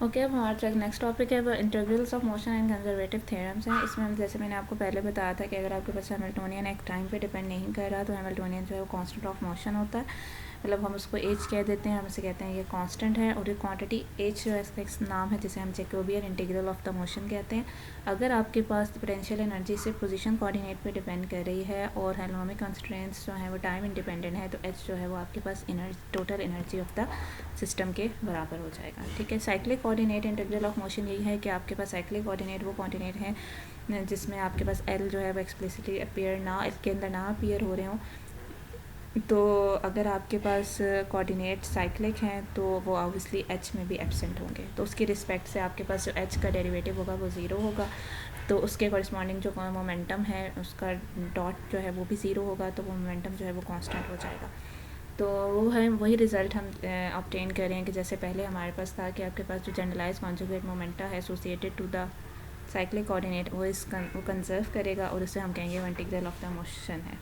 Okay, अब हमारा next topic है वो integrals of motion and conservative theorems हैं। इसमें हम जैसे मैंने आपको पहले बताया था कि अगर आपके पास हैमिल्टोनियन एक टाइम पे डिपेंड नहीं कर रहा तो हैमिल्टोनियन जो है वो कांस्टेंट ऑफ मोशन होता है। मतलब हम उसको एच कह देते हैं, हम उसे कहते हैं ये कांस्टेंट है, और ये क्वांटिटी एच जो है इसका एक नाम है जिसे हम Jacobian integral of the motion कहते हैं। अगर आपके पास पोटेंशियल एनर्जी से पोजीशन कोऑर्डिनेट पे डिपेंड कर रही है और हेलोमिक कंस्ट्रेंट्स जो है वो टाइम इंडिपेंडेंट है, तो एच जो है वो आपके पास total energy of the system के बराबर हो जाएगा। ठीक है, cyclic coordinate integral of motion यही है कि आपके पास साइक्लिक कोऑर्डिनेट वो कोऑर्डिनेट है जिसमें आपके पास एल जो है वो एक्सप्लिसिटली अपीयर ना, इसके अंदर ना अपीयर हो रहे हों। तो अगर आपके पास कोऑर्डिनेट साइक्लिक हैं तो वो ऑब्वियसली एच में भी एब्सेंट होंगे, तो उसकी रिस्पेक्ट से आपके पास जो एच का डेरिवेटिव होगा वो ज़ीरो होगा। तो उसके कॉरस्पॉन्डिंग जो मोमेंटम है उसका डॉट जो है वो भी ज़ीरो होगा, तो वो मोमेंटम जो है वो कांस्टेंट हो जाएगा। तो वो है वही रिज़ल्ट हम ऑब्टेन कर रहे हैं कि जैसे पहले हमारे पास था कि आपके पास जो जनरलाइज कॉन्जुगेट मोमेंटा है associated to the cyclic coordinate वो कंजर्व करेगा, और उसे हम कहेंगे वो इंटीग्रल ऑफ द मोशन है।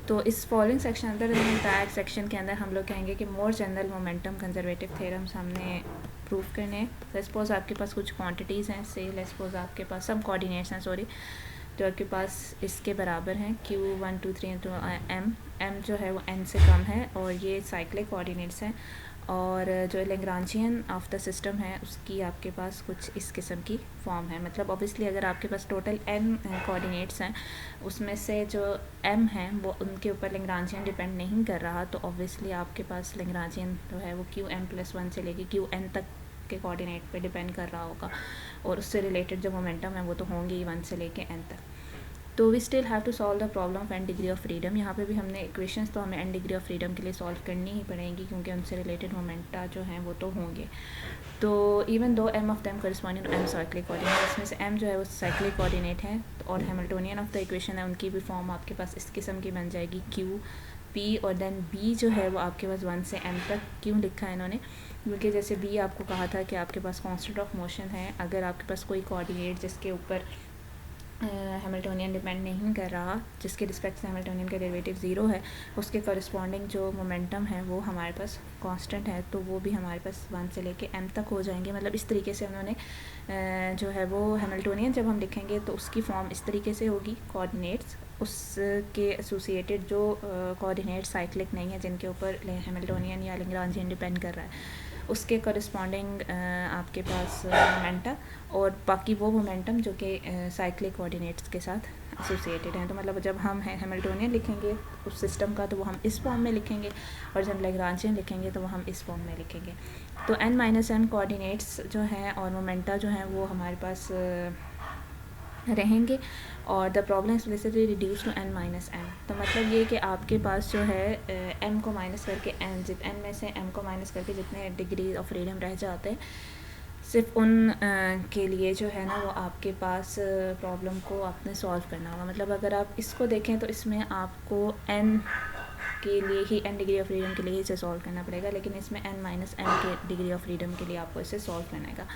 तो इस फॉलोइंग सेक्शन अंदर बताया सेक्शन के अंदर हम लोग कहेंगे कि more general momentum conservative theorems हमने प्रूव करने हैं। लेट्स आपके पास कुछ क्वांटिटीज़ हैं, से लेट्स आपके पास सब कोऑर्डिनेट्स हैं सॉरी, जो आपके पास इसके बराबर हैं Q1 2 3 तो m जो है वो n से कम है, और ये साइक्लिक कोऑर्डिनेट्स हैं। और जो लैग्रांजियन ऑफ द सिस्टम है उसकी आपके पास कुछ इस किस्म की फॉर्म है। मतलब ऑब्वियसली अगर आपके पास टोटल n कोऑर्डिनेट्स हैं उसमें से जो m है वो उनके ऊपर लैग्रांजियन डिपेंड नहीं कर रहा, तो ऑब्वियसली आपके पास लैग्रांजियन जो है वो Qm+1 से लेके Qn तक के कोऑर्डिनेट पे डिपेंड कर रहा होगा, और उससे रिलेटेड जो मोमेंटम है वो तो होंगे ही 1 से लेके n तक। तो we still have to solve the problem of n degree of freedom. यहाँ पे भी हमने इक्वेशंस तो हमें एन डिग्री ऑफ फ्रीडम के लिए सॉल्व करनी ही पड़ेंगी क्योंकि उनसे रिलेटेड मोमेंटा जो हैं वो तो होंगे। तो इवन दो M of them corresponding to M cyclic coordinate, इसमें से एम जो है वो साइक्लिक कोऑर्डिनेट है, और हैमिल्टोनियन ऑफ द इक्वेशन है उनकी भी फॉर्म आपके पास इस किस्म की बन जाएगी क्यू पी, और देन बी जो है वो आपके पास 1 से m तक क्यों लिखा है इन्होंने, क्योंकि जैसे बी आपको कहा था कि आपके पास कांस्टेंट ऑफ मोशन है। अगर आपके पास कोई कोऑर्डिनेट जिसके ऊपर हैमिल्टोनियन डिपेंड नहीं कर रहा, जिसके रिस्पेक्ट से हैमिल्टोनियन का डेरिवेटिव ज़ीरो है, उसके कॉरस्पॉन्डिंग जो मोमेंटम है वो हमारे पास कांस्टेंट है, तो वो भी हमारे पास 1 से लेके m तक हो जाएंगे। मतलब इस तरीके से उन्होंने जो है वो हैमिल्टोनियन जब हम लिखेंगे तो उसकी फॉर्म इस तरीके से होगी, कोऑर्डिनेट्स उसके एसोसिएटेड जो कोऑर्डिनेट साइक्लिक नहीं है जिनके ऊपर हैमिल्टोनियन या लैग्रांजियन डिपेंड कर रहा है, उसके कॉरस्पॉन्डिंग आपके पास मोमेंटा, और बाकी वो मोमेंटम जो कि साइक्लिक कोऑर्डिनेट्स के साथ एसोसिएटेड हैं। तो मतलब जब हम हैमिल्टोनियन लिखेंगे उस सिस्टम का तो वो हम इस फॉर्म में लिखेंगे, और जब लैग्रांजियन लिखेंगे तो वो हम इस फॉर्म में लिखेंगे। तो n-m कोऑर्डिनेट्स जो हैं और मोमेंटा जो हैं वो हमारे पास रहेंगे, और the problem explicitly reduce to n-m। तो मतलब ये कि आपके पास जो है m को माइनस करके n में से m को माइनस करके जितने डिग्री ऑफ फ्रीडम रह जाते हैं सिर्फ उन के लिए जो है ना वो आपके पास प्रॉब्लम को आपने सॉल्व करना होगा। मतलब अगर आप इसको देखें तो इसमें आपको n के लिए ही n डिग्री ऑफ फ्रीडम के लिए इसे सॉल्व करना पड़ेगा, लेकिन इसमें n-m के डिग्री ऑफ फ्रीडम के लिए आपको इसे सॉल्व करना है।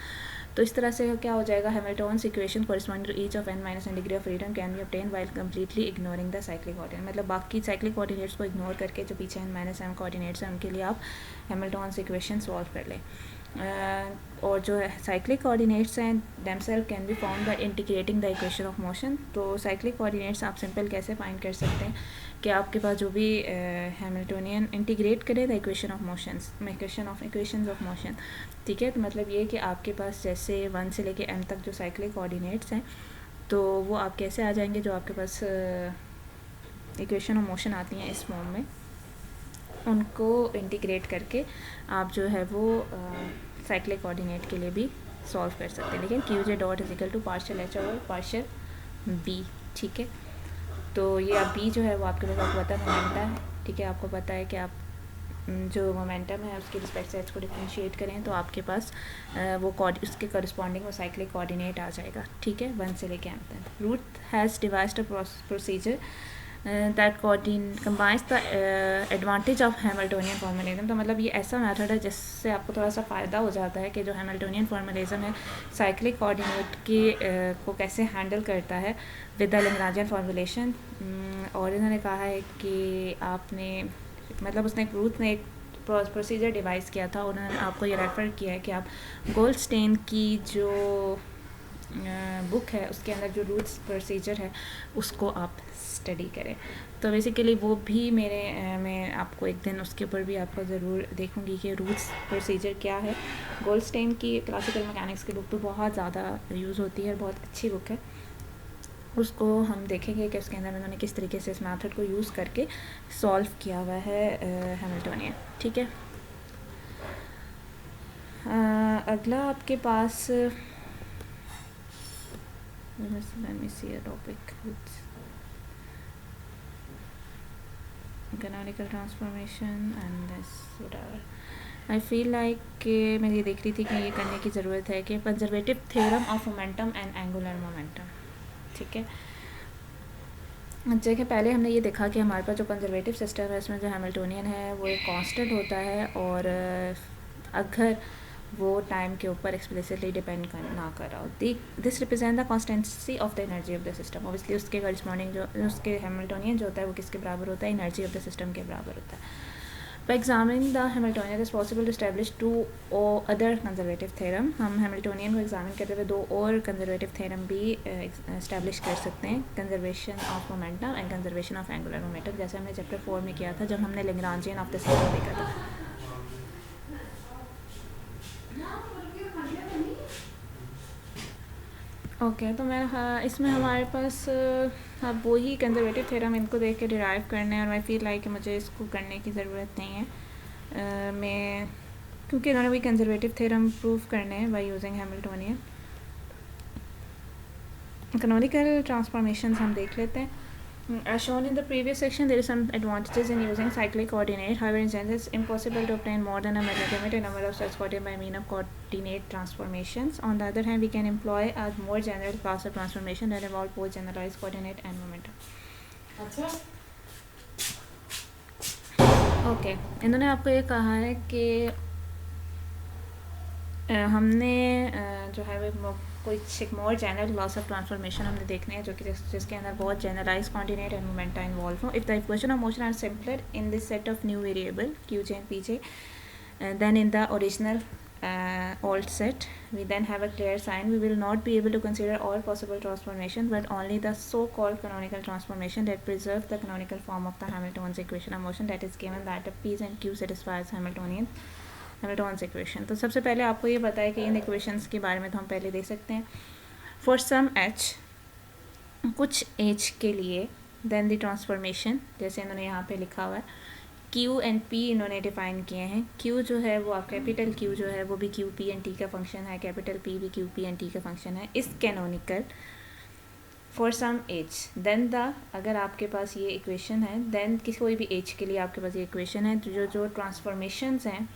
तो इस तरह से क्या हो जाएगा, Hamilton's equation corresponding to each of n-n degree of freedom can be obtain while completely ignoring the cyclic coordinate. मतलब बाकी साइक्लिक कोऑर्डिनेट्स को इग्नोर करके जो पीछे n-m कोऑर्डिनेट्स हैं उनके लिए आप हैमिल्टोन्स इक्वेशन सॉल्व कर लें। और जो साइक्लिक कोऑर्डिनेट्स हैं themselves can be found by integrating the equation of motion. तो साइक्लिक कोऑर्डिनेट्स आप सिंपल कैसे फाइंड कर सकते हैं कि आपके पास जो भी हैमिल्टोनियन इंटीग्रेट करे the equation of motions equations of motion. ठीक है, तो मतलब ये कि आपके पास जैसे 1 से लेके m तक जो साइक्लिक कोऑर्डिनेट्स हैं तो वो आप कैसे आ जाएंगे, जो आपके पास इक्वेशन ऑफ मोशन आती हैं इस फॉर्म में, उनको इंटीग्रेट करके आप जो है वो साइक्लिक कोऑर्डिनेट के लिए भी सॉल्व कर सकते हैं। लेकिन Qj dot is equal to partial h और पार्शियल b। ठीक है, तो ये अब b जो है वो आपके पास आपको पता है मोमेंटा है। ठीक है, आपको पता है कि आप जो मोमेंटम है उसके रिस्पेक्ट से h को डिफरेंशिएट करें तो आपके पास वो उसके कॉरस्पॉन्डिंग वो साइक्लिक कोऑर्डिनेट आ जाएगा। ठीक है, 1 से लेके m तक। Routh has devised a procedure that combines the advantage of Hamiltonian formalism. तो मतलब ये ऐसा मेथड है जिससे आपको थोड़ा सा फ़ायदा हो जाता है कि जो हैमिल्टोनियन फॉर्मूलिज्म है साइक्लिक कोऑर्डिनेट के को कैसे हैंडल करता है विद द लैग्रांजियन फॉर्मूलेशन। और इन्होंने कहा है कि आपने मतलब उसने रूथ ने एक प्रोसीजर डिवाइस किया था, उन्होंने आपको ये रेफ़र किया है कि आप गोल्डस्टेन की जो बुक है उसके अंदर जो रूट्स प्रोसीजर है उसको आप स्टडी करें। तो बेसिकली वो भी मैं आपको एक दिन उसके ऊपर भी आपको ज़रूर देखूंगी कि रूट्स प्रोसीजर क्या है। गोल्डस्टेन की क्लासिकल मैकेनिक्स की बुक तो बहुत ज़्यादा यूज़ होती है, बहुत अच्छी बुक है। उसको हम देखेंगे कि उसके अंदर उन्होंने किस तरीके से इस मेथड को यूज़ करके सॉल्व किया हुआ है हैमिल्टोनियन। ठीक है, अगला आपके पास let me see a topic with canonical transformation and this whatever. I feel like कि मैं ये देख रही थी कि ये करने की ज़रूरत है कि conservative theorem of momentum and angular momentum. ठीक है, जैसे पहले हमने ये देखा कि हमारे पास जो कंजर्वेटिव सिस्टम है इसमें जो हैमिल्टोनियन है वो एक कांस्टेंट होता है, और अगर वो टाइम के ऊपर एक्सप्लिसिटली डिपेंड ना कर रहा हो। This represent the constituency of the energy of the system. Obviously उसके करस्पॉन्डिंग जो उसके हैमिल्टोनियन जो होता है वो किसके बराबर होता है, एनर्जी ऑफ द सिस्टम के बराबर होता है। By examining the Hamiltonian is possible to establish two other conservative theorem. हम हैमिल्टोनियन को एग्जामिन करते हुए दो और कंजर्वेटिव थ्योरम भी एस्टैब्लिश कर सकते हैं, conservation of momentum and conservation of angular momentum, जैसे हमने चैप्टर 4 में किया था जब हमने लैग्रांजियन ऑफ द सिस्टम देखा था। ओके, तो मैं इसमें हमारे पास अब वही कंजर्वेटिव थ्योरम इनको देख के डिराइव करना है, और आई फील लाइक कि मुझे इसको करने की ज़रूरत नहीं है मैं, क्योंकि इन्होंने वही कंजर्वेटिव थ्योरम प्रूव करने हैं by using Hamiltonian. Canonical transformations हम देख लेते हैं। As shown in the previous section, there is some advantages in using cyclic coordinate. However, in general, it's impossible to obtain more than a limited number of such coordinate by means of coordinate transformations. On the other hand, we can employ a more general class of transformation that involve both generalized coordinate and momentum. Okay, इन्होंने आपको ये कहा है कि हमने जो है वो कोई एक more general class of transformation हमने देखने हैं जो कि जिसके अंदर बहुत generalize coordinate and momenta involve हो। If the equation of motion are simpler in this set of new variable q j and p j then in the original old set, we then have a clear sign. We will not be able to consider all possible transformations, but only the so-called canonical transformation that preserves the canonical form of the Hamilton's equation of motion, that is given that the P's and Q satisfies Hamilton's equation. तो सबसे पहले आपको ये पता है कि इन equations के बारे में तो हम पहले देख सकते हैं। फॉर सम h, कुछ h के लिए, देन द ट्रांसफॉर्मेशन, जैसे इन्होंने यहाँ पे लिखा हुआ है Q एंड P इन्होंने डिफ़ाइन किए हैं। Q जो है वो कैपिटल Q जो है वो भी Q P एंड T का फंक्शन है, कैपिटल P भी Q P एंड T का फंक्शन है। इस canonical for some h, then the, अगर आपके पास ये इक्वेशन है, देन किसी कोई भी h के लिए आपके पास ये इक्वेशन है, तो जो ट्रांसफॉर्मेशंस हैं,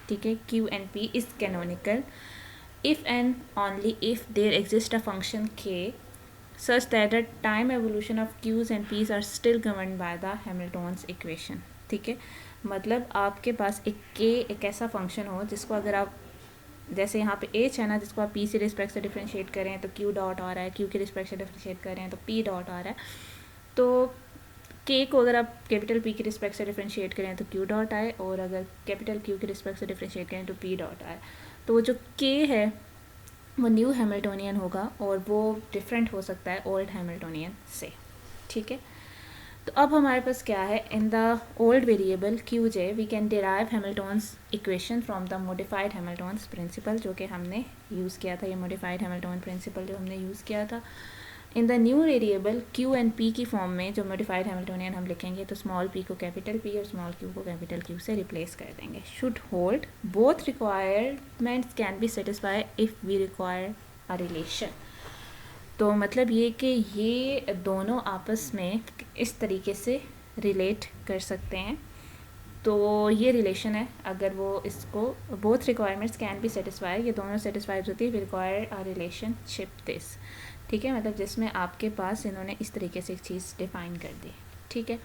ठीक है, Q and P is canonical if and only if there exist a function K such that the time evolution of Q's and P's are still governed by the Hamilton's equation. ठीक है, मतलब आपके पास एक K एक ऐसा function हो जिसको अगर आप, जैसे यहाँ पे H है ना, जिसको आप P से रिस्पेक्ट से डिफ्रेंशिएट करें तो Q डॉट आ रहा है, Q के रिस्पेक्ट से डिफ्रेंशिएट करें तो P डॉट आ रहा है, तो K को अगर आप कैपिटल P के रिस्पेक्ट से डिफ्रेंशिएट करें तो Q डॉट आए, और अगर कैपिटल Q के रिस्पेक्ट से डिफ्रेंशिएट करें तो P डॉट आए। तो वो जो K है वो न्यू हैमिल्टोनियन होगा, और वो डिफरेंट हो सकता है ओल्ड हैमिल्टोनियन से। ठीक है, तो अब हमारे पास क्या है, in the old variable q j we can derive Hamilton's equation from the modified Hamilton's principle, जो कि हमने यूज़ किया था, ये मॉडिफाइड हैमिल्टोन प्रिंसिपल जो हमने यूज़ किया था। In the new variable Q and P की फॉर्म में जो मॉडिफाइड हैमिल्टोनियन हम लिखेंगे तो स्मॉल p को कैपिटल P और स्मॉल q को कैपिटल Q से रिप्लेस कर देंगे। Should hold, both requirements can be satisfy if we require a relation. तो मतलब ये कि ये दोनों आपस में इस तरीके से रिलेट कर सकते हैं, तो ये रिलेशन है, अगर वो इसको both requirements can be satisfy, ये दोनों सेटिस्फाइड होती है, we require a relationship this. ठीक है, मतलब जिसमें आपके पास इन्होंने इस तरीके से एक चीज़ डिफ़ाइन कर दी, ठीक है,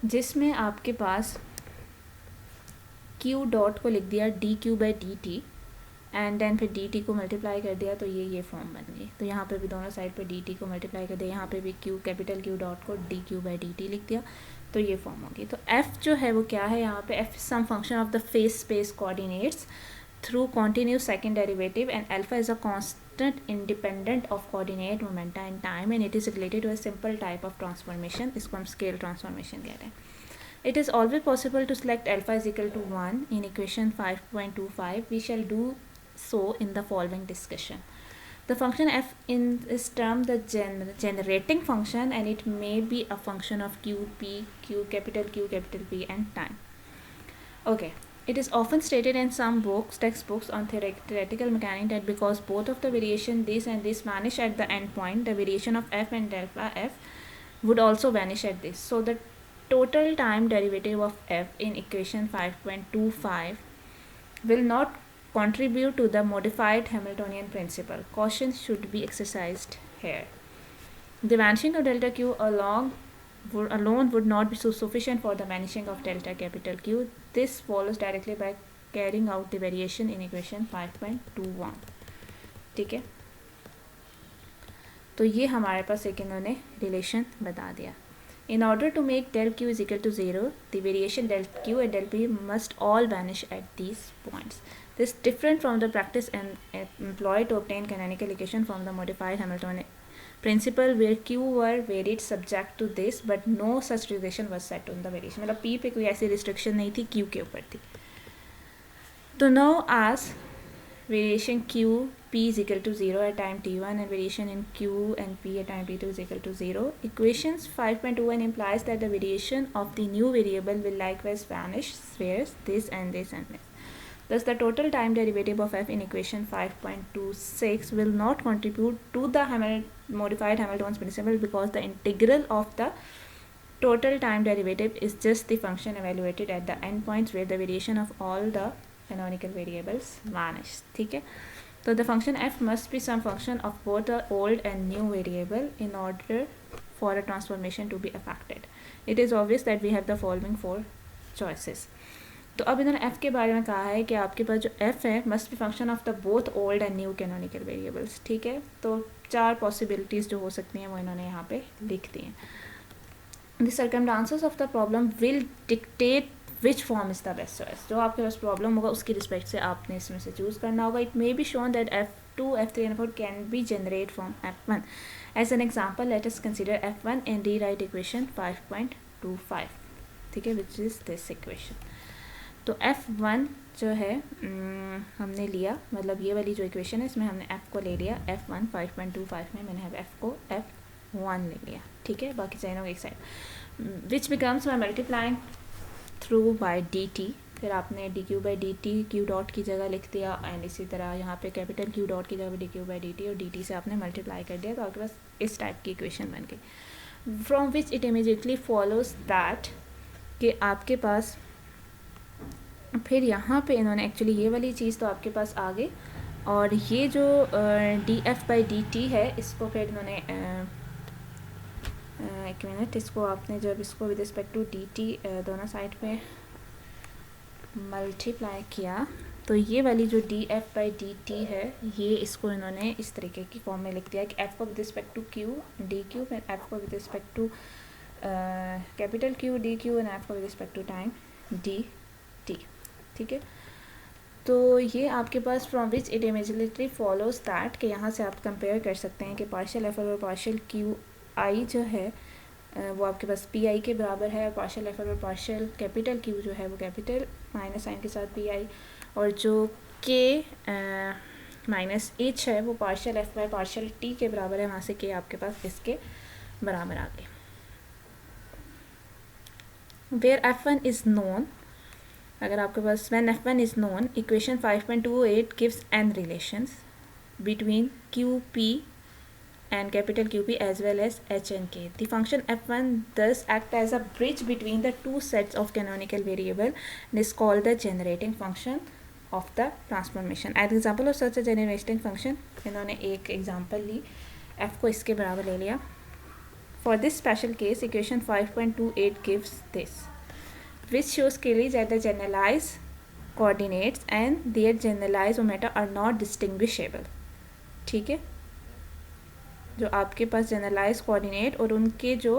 जिसमें आपके पास Q डॉट को लिख दिया dQ by dt and then फिर dt को मल्टीप्लाई कर दिया, तो ये फॉर्म बन गई। तो यहाँ पे भी दोनों साइड पे dt को मल्टीप्लाई कर दिया, यहाँ पे भी Q कैपिटल Q डॉट को dQ बाई dt लिख दिया, तो ये फॉर्म होगी। तो f जो है वो क्या है यहाँ पे, f some function of the phase space coordinates through continuous second derivative, and alpha is a constant independent of coordinate momenta in time, and it is related to a simple type of transformation. इसको हम scale transformation कह रहे हैं. It is always possible to select alpha is equal to 1 in equation 5.25. We shall do so in the following discussion. The function f in is termed the generating function, and it may be a function of q, p, q, capital P, and time. Okay. It is often stated in some books, textbooks on theoretical mechanics, that because both of the variation this and this vanish at the end point, the variation of f and delta f would also vanish at this. So the total time derivative of f in equation 5.25 will not contribute to the modified Hamiltonian principle. Caution should be exercised here. The vanishing of delta q alone would not be sufficient for the vanishing of delta capital Q. This follows directly by carrying out the variation in equation 5.21. ठीक है, तो ये हमारे पास एक इन्होंने relation बता दिया. In order to make del Q is equal to 0, the variation del Q and del P must all vanish at these points. This is different from the practice employed to obtain canonical equation from the modified Hamiltonian principle, where Q were varied subject to this, but no such restriction was set on the variation. मतलब P पे कोई ऐसी restriction नहीं थी, Q के ऊपर थी. तो now as variation Q P is equal to 0 at time t1 and variation in Q and P at time t2 is equal to 0, equations 5.21 implies that the variation of the new variable will likewise vanish whereas this and this and this. Thus, the total time derivative of f in equation 5.26 will not contribute to the modified Hamilton's principle, because the integral of the total time derivative is just the function evaluated at the endpoints where the variation of all the canonical variables vanish. ठीक है, so the function f must be some function of both the old and new variable in order for a transformation to be affected. It is obvious that we have the following four choices. तो अब इन्होंने f के बारे में कहा है कि आपके पास जो f है must be function of the both old and new canonical variables. ठीक है, तो चार पॉसिबिलिटीज़ जो हो सकती हैं वो इन्होंने यहाँ पे लिख दी हैं. The circumstances of the problem will dictate which form is the best choice. जो आपके पास प्रॉब्लम होगा उसकी रिस्पेक्ट से आपने इसमें से चूज़ करना होगा. It may be shown that f2, f3 and f4 can be generated from f1. As an example, let us consider f1 and rewrite equation 5.25. ठीक है, which is this equation. तो f1 जो है हमने लिया, मतलब ये वाली जो इक्वेशन है इसमें हमने f को ले लिया. f1 5.25 में मैंने f को f1 ले लिया. ठीक है, बाकी साइनों एक side which becomes by multiplying through by dt. फिर आपने dq by dt q dot की जगह लिख दिया, एंड इसी तरह यहाँ पे कैपिटल q डॉट की जगह dq बाई dt और dt से आपने मल्टीप्लाई कर दिया. तो आपके पास इस टाइप की इक्वेशन बन गई. From which it immediately follows that कि आपके पास फिर यहाँ पे इन्होंने एक्चुअली ये वाली चीज़ तो आपके पास आ गई, और ये जो df बाई dt है इसको फिर इन्होंने एक मिनट, इसको आपने जब इसको विद रिस्पेक्ट टू dt दोनों साइड पे मल्टीप्लाई किया तो ये वाली जो df बाई dt है ये इसको इन्होंने इस तरीके की फॉर्म में लिख दिया कि f को with respect to q dq, फिर f को with respect to capital Q dq and f को with respect to time dt. ठीक है, तो ये आपके पास from which it immediately follows that कि यहाँ से आप कंपेयर कर सकते हैं कि पार्शियल एफ और पार्शियल क्यू आई जो है वो आपके पास पी आई के बराबर है, और पार्शियल एफ और पार्शियल कैपिटल क्यू जो है वो कैपिटल माइनस साइन के साथ पी आई, और जो के माइनस एच है वो partial F by partial T के बराबर है. वहाँ से के आपके पास इसके बराबर आ गए. वेयर f1 इज़ नोन, अगर आपके पास when f1 is known, equation 5.28 gives n relations between qp and capital QP as well as h and k. The function f1 thus acts as a bridge between the two sets of canonical variable and is called the generating function of the transformation. As example of such a generating function, इन्होंने एक example ली, f को इसके बराबर ले लिया. For this special case, equation 5.28 gives this, which shows clearly that the generalized coordinates and their generalized momenta are not distinguishable. ठीक है, जो आपके पास जनरलाइज कोऑर्डिनेट और उनके जो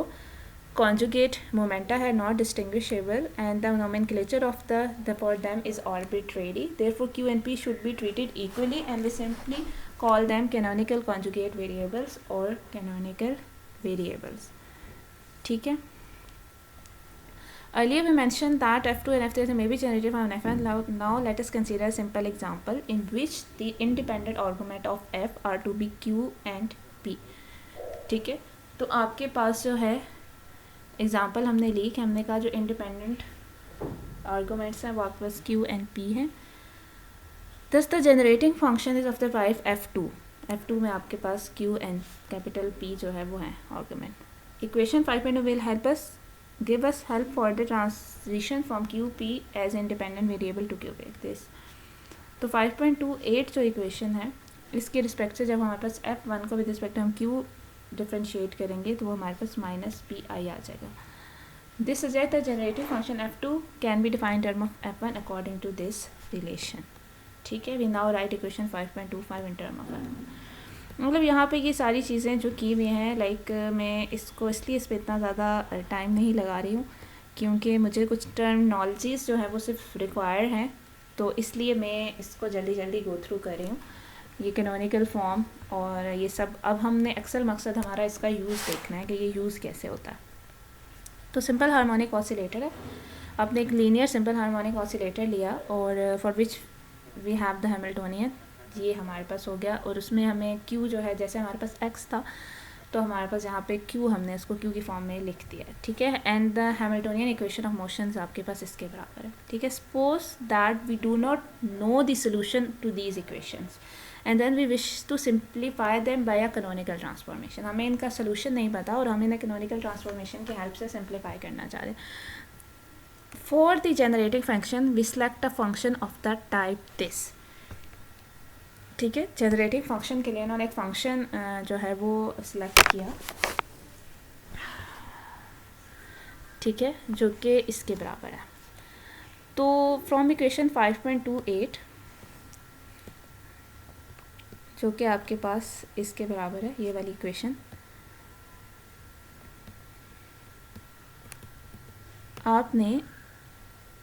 conjugate momenta are not distinguishable and the nomenclature of the for them is arbitrary. Therefore q and p should be treated equally and we simply call them canonical conjugate variables or canonical variables. ठीक है. Earlier we mentioned that f2 and f3 may be generated from f1. Now let us consider a simple example in which the independent argument of f are to be q and p. ठीक है. तो आपके पास जो है example हमने ली कि हमने कहा जो इंडिपेंडेंट आर्गूमेंट्स हैं वो आपके पास q एंड p हैं. दस the generating function is of the type f2 में आपके पास q एंड कैपिटल p जो है वो है argument. Equation 5.2 will help us give us help for the transition from qp as independent variable to qp this. तो 5.28 जो equation है इसके रिस्पेक्ट से जब हमारे पास f1 को विद रिस्पेक्ट हम q डिफ्रेंशिएट करेंगे तो वो हमारे पास माइनस पी आई आ जाएगा. This suggest the generative function f2 can be defined term of f1 according to this relation. ठीक है. We now write equation 5.25 in term of f1. मतलब यहाँ पे ये सारी चीज़ें जो की हुई हैं लाइक मैं इसको इसलिए इस पर इतना ज़्यादा टाइम नहीं लगा रही हूँ क्योंकि मुझे कुछ टर्मिनोलॉजीज़ जो है वो सिर्फ रिक्वायर्ड हैं तो इसलिए मैं इसको जल्दी जल्दी गो थ्रू कर रही हूँ. ये कैनोनिकल फॉर्म और ये सब अब हमने अक्सर मकसद हमारा इसका यूज़ देखना है कि ये यूज़ कैसे होता है. तो सिंपल हार्मोनिक ऑसिलेटर है. आपने एक लीनियर सिंपल हार्मोनिक ऑसिलेटर लिया और for which we have the Hamiltonian. ये हमारे पास हो गया और उसमें हमें q जो है जैसे हमारे पास x था तो हमारे पास यहाँ पे q हमने इसको q की फॉर्म में लिख दिया है. ठीक है. And the Hamiltonian equation of motions आपके पास इसके बराबर है. ठीक है. Suppose that we do not know the solution to these equations and then we wish to simplify them by a canonical transformation. हमें इनका सोल्यूशन नहीं पता और हम इन्हें कैनोनिकल ट्रांसफॉर्मेशन की हेल्प से सिंप्लीफाई करना चाह रहे हैं. For the generating function we select a function of the type this. ठीक है. जनरेटिंग फंक्शन के लिए उन्होंने एक फंक्शन जो है वो सिलेक्ट किया. ठीक है. जो कि इसके बराबर है. तो फ्रॉम इक्वेशन 5.28 जो कि आपके पास इसके बराबर है ये वाली इक्वेशन आपने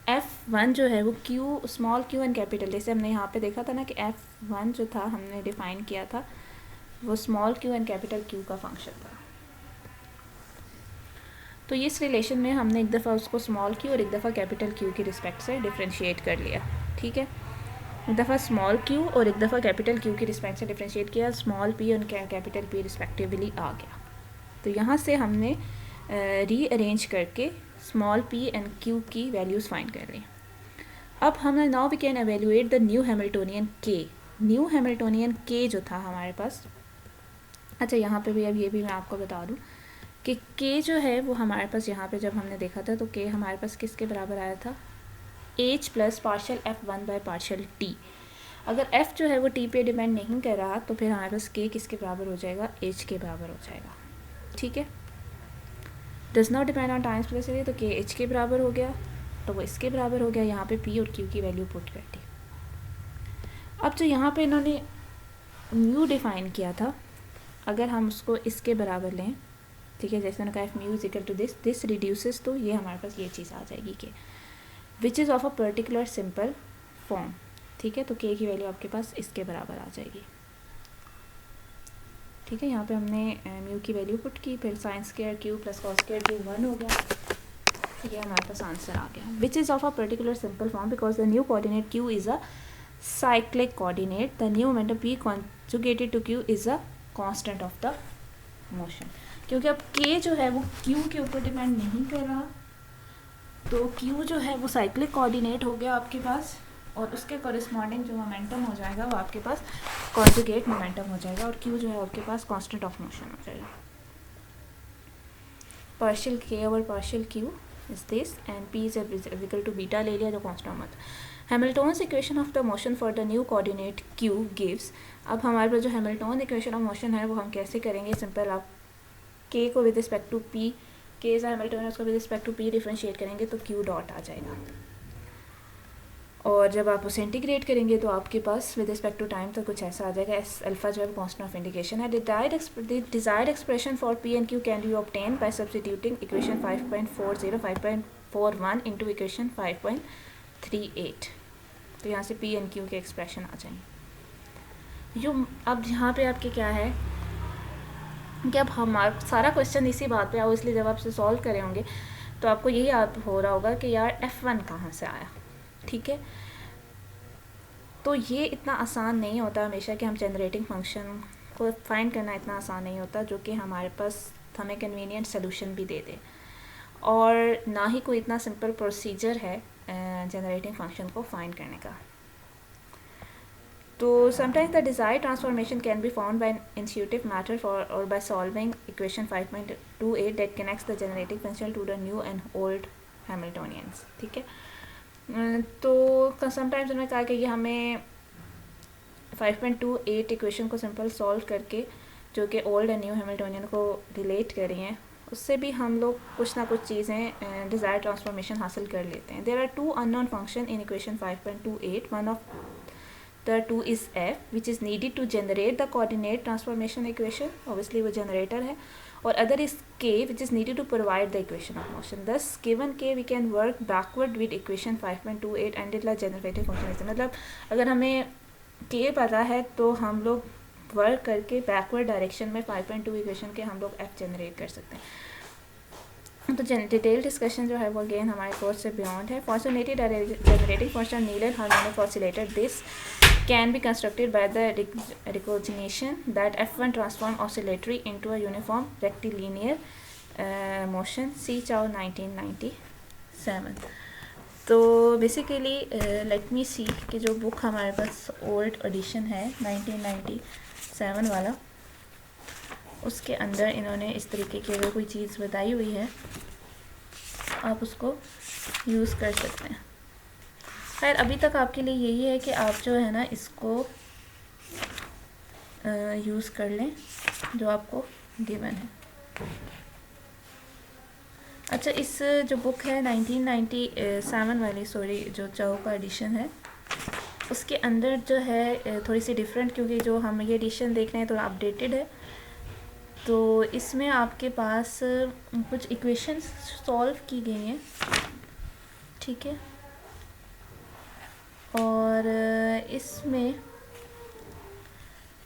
f1 जो है वो q small q and capital जैसे हमने यहाँ पे देखा था ना कि f1 जो था हमने डिफाइन किया था वो small q and capital q का फंक्शन था. तो इस रिलेशन में हमने एक दफ़ा उसको स्मॉल q और एक दफ़ा कैपिटल q की रिस्पेक्ट से डिफ्रेंशिएट कर लिया. ठीक है. एक दफ़ा स्मॉल q और एक दफ़ा कैपिटल q की रिस्पेक्ट से डिफ्रेंशिएट किया. स्मॉल p और कैपिटल p रिस्पेक्टिवली आ गया. तो यहाँ से हमने रीअरेंज करके स्मॉल p एंड q की वैल्यूज़ फाइंड कर ली. अब हमने now we can evaluate the new Hamiltonian k. New Hamiltonian k जो था हमारे पास. अच्छा यहाँ पे भी अब ये भी मैं आपको बता दूँ कि k जो है वो हमारे पास यहाँ पे जब हमने देखा था तो k हमारे पास किसके बराबर आया था h plus partial f1 by partial t. अगर f जो है वो t पे डिपेंड नहीं कर रहा तो फिर हमारे पास k किसके बराबर हो जाएगा h के बराबर हो जाएगा. ठीक है. Does not depend on times plus तो k h के बराबर हो गया तो वो इसके बराबर हो गया. यहाँ पे p और q की वैल्यू पुट कर दी. अब जो यहाँ पे इन्होंने म्यू डिफाइन किया था अगर हम उसको इसके बराबर लें. ठीक है. जैसे उन्होंने कहा mu is equal to this reduces तो ये हमारे पास ये चीज़ आ जाएगी कि which is of a particular simple form. ठीक है. तो k की वैल्यू आपके पास इसके बराबर आ जाएगी. ठीक है. यहाँ पे हमने म्यू की वैल्यू पुट की फिर sine square q plus cos square q 1 हो गया. ये हमारे पास आंसर आ गया. Which is of a particular simple form because the new coordinate q is a cyclic coordinate. The new momentum p conjugated to q is a constant of the motion. क्योंकि अब k जो है वो q के ऊपर depend नहीं कर रहा तो q जो है वो साइक्लिक कोऑर्डिनेट हो गया आपके पास और उसके कॉरेस्पॉन्डिंग जो मोमेंटम हो जाएगा वो आपके पास कॉन्जुगेट मोमेंटम हो जाएगा और q जो है आपके पास कांस्टेंट ऑफ मोशन हो जाएगा. Partial k over partial q is this and p is equal to beta ले लिया जो कांस्टेंट मत. Hamilton's equation of the motion for the new coordinate q gives. अब हमारे पास जो हैमिल्टन इक्वेशन ऑफ मोशन है वो हम कैसे करेंगे. सिंपल आप k को with respect to p k is Hamilton उसको with respect to p differentiate करेंगे तो q डॉट आ जाएगा. और जब आप उसे इंटीग्रेट करेंगे तो आपके पास विद रिस्पेक्ट टू टाइम तो कुछ ऐसा आ जाएगा। एस अल्फा जो है कांस्टेंट ऑफ इंडिकेशन है। Desired expression for P and Q can be obtain bye substituting equation 5.40 5.41 into equation 5.38। तो यहाँ से पी एंड क्यू के एक्सप्रेशन आ जाएंगे। जो अब यहाँ पे आपके क्या है कि अब हमारा सारा क्वेश्चन इसी बात पे आओ, इसलिए जब आप इसे सॉल्व करे होंगे तो आपको यही याद हो रहा होगा कि यार F1 कहाँ से आया। ठीक है, तो ये इतना आसान नहीं होता हमेशा कि हम जनरेटिंग फंक्शन को फाइंड करना इतना आसान नहीं होता जो कि हमारे पास हमें कन्वीनियंट सोल्यूशन भी दे दे, और ना ही कोई इतना सिंपल प्रोसीजर है जनरेटिंग फंक्शन को फाइंड करने का। तो sometimes the desired transformation can be found by an intuitive method or by solving equation 5.28 that connects the generating function to the new and old Hamiltonians। ठीक है, तो sometimes उन्होंने कहा कि हमें 5.28 इक्वेशन को सिंपल सॉल्व करके जो कि ओल्ड एंड न्यू हैमिल्टोनियन को रिलेट कर रही हैं, उससे भी हम लोग कुछ ना कुछ चीज़ें डिज़ायर्ड ट्रांसफॉर्मेशन हासिल कर लेते हैं। There are two unknown function in equation 5.28। One of the 2 is f which is needed to generate the coordinate transformation equation, obviously वो generator है, और other is k which is needed to provide the equation of motion। thus given k we can work backward with equation 5.28 and it la generating function is। मतलब अगर हमें k पता है तो हम लोग वर्क करके बैकवर्ड डायरेक्शन में 5.2 इक्वेशन के हम लोग f जनरेट कर सकते हैं। तो डिटेल डिस्कशन जो है वो अगेन हमारे कोर्स से बियॉन्ड है। Fortunately generating function linear harmonic oscillator this can be constructed by the recognition that F1 transform oscillatory into a uniform rectilinear motion। See Chow 1997। तो बेसिकली लेट मी सी कि जो book हमारे पास old addition है 1997 वाला, उसके अंदर इन्होंने इस तरीके की अगर कोई चीज़ बताई हुई है आप उसको यूज़ कर सकते हैं। खैर अभी तक आपके लिए यही है कि आप जो है ना इसको यूज़ कर लें जो आपको गिवन है। अच्छा, इस जो बुक है 1997 वाली, सॉरी जो चाओ का एडिशन है, उसके अंदर जो है थोड़ी सी डिफरेंट, क्योंकि जो हम ये एडिशन देख रहे हैं थोड़ा अपडेटेड है, तो इसमें आपके पास कुछ इक्वेशंस सॉल्व की गई हैं। ठीक है, और इसमें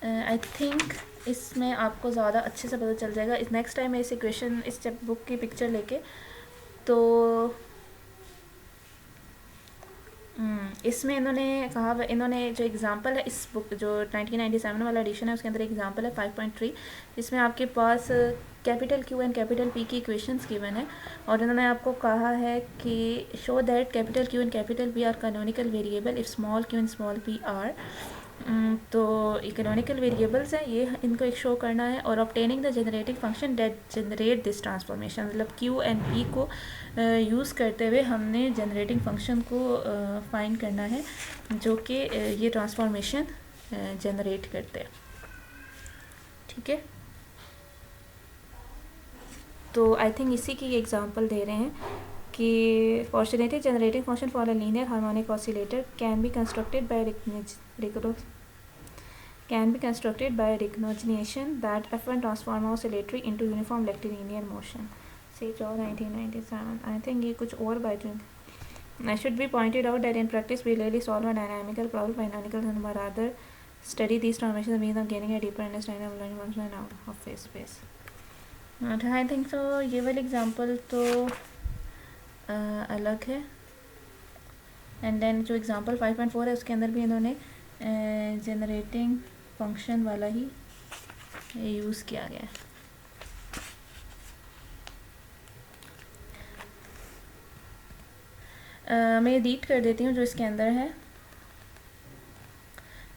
आई थिंक इसमें आपको ज़्यादा अच्छे से पता चल जाएगा इस नेक्स्ट टाइम इस इक्वेशन इस बुक की पिक्चर लेके। तो इसमें इन्होंने कहा, इन्होंने जो एग्जांपल है इस बुक जो 1997 वाला एडिशन है उसके अंदर एग्जांपल है 5.3, जिसमें आपके पास capital Q and capital P की इक्वेशंस गिवन है, और इन्होंने आपको कहा है कि show that capital Q and capital P are canonical variable if small q and small p are. तो कैनोनिकल वेरिएबल्स हैं ये, इनको एक शो करना है, और obtaining the generating function that generate this transformation, मतलब क्यू एंड पी को यूज़ करते हुए हमने जनरेटिंग फंक्शन को फाइंड करना है जो कि ये ट्रांसफॉर्मेशन जनरेट करते हैं। ठीक है, तो आई थिंक इसी की एग्जांपल दे रहे हैं कि fortunately generating function for a linear harmonic oscillator can be constructed by recognition that F1 transform oscillatory into uniform rectilinear motion। See Chow 1997। I think ये कुछ और बात है। I should be pointed out that in practice we rarely solve a dynamical problem by canonical and rather study these transformations means of gaining a deeper understanding of learning function of phase space। I think so ये वाली example तो अलग है, and then जो example 5.4 है उसके अंदर भी इन्होंने जनरेटिंग फंक्शन वाला ही यूज़ किया गया है। मैं रीड कर देती हूँ जो इसके अंदर है।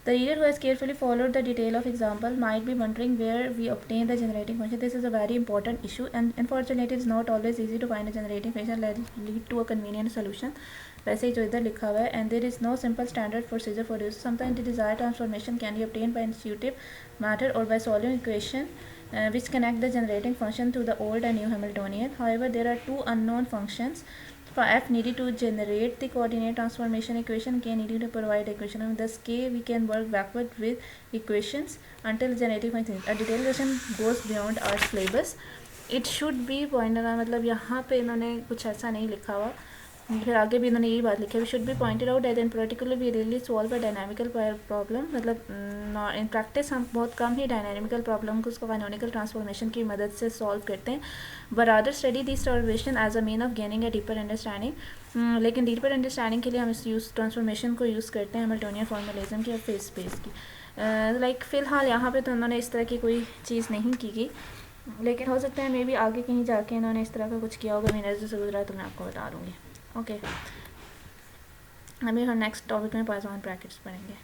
The reader who has carefully followed the detail of example might be wondering where we obtain the generating function. This is a very important issue, and unfortunately it is not always easy to find a generating function that lead to a convenient solution. वैसे ही जो इधर लिखा हुआ है, and there is no simple standard procedure for this. Sometimes the desired transformation can be obtained by intuitive method or by solving equation which connect the generating function to the old and new Hamiltonian. However, there are two unknown functions For f needed to generate the coordinate transformation equation, k needed to provide equation, and thus k we can work backward with equations until generating function. A detailed lesson goes beyond our syllabus. It should be pointed out, मतलब यहाँ पे इन्होंने कुछ ऐसा नहीं लिखा हुआ, फिर आगे भी इन्होंने यही बात लिखी है, should be pointed out that in particular we really solve a dynamical problem, मतलब इन प्रैक्टिस हम बहुत कम ही डायनामिकल प्रॉब्लम को उसको कैनोनिकल ट्रांसफॉर्मेशन की मदद से सॉल्व करते हैं, but rather study this transformation as a mean of gaining a deeper understanding. लेकिन डीपर अंडरस्टैंडिंग के लिए हम इस यूज़ ट्रांसफॉर्मेशन को यूज़ करते हैं हैमिल्टोनियन फॉर्मूलिज्म की या फेज स्पेस की। लाइक फ़िलहाल यहाँ पे तो उन्होंने इस तरह की कोई चीज़ नहीं की गई, लेकिन हो सकता है मे भी आगे कहीं जाके इन्होंने इस तरह का कुछ किया होगा, मेरी नज़र से गुजरा तो मैं आपको बता दूँगी। ओके, अभी हम नेक्स्ट टॉपिक में पाइथन ब्रैकेट्स पढ़ेंगे।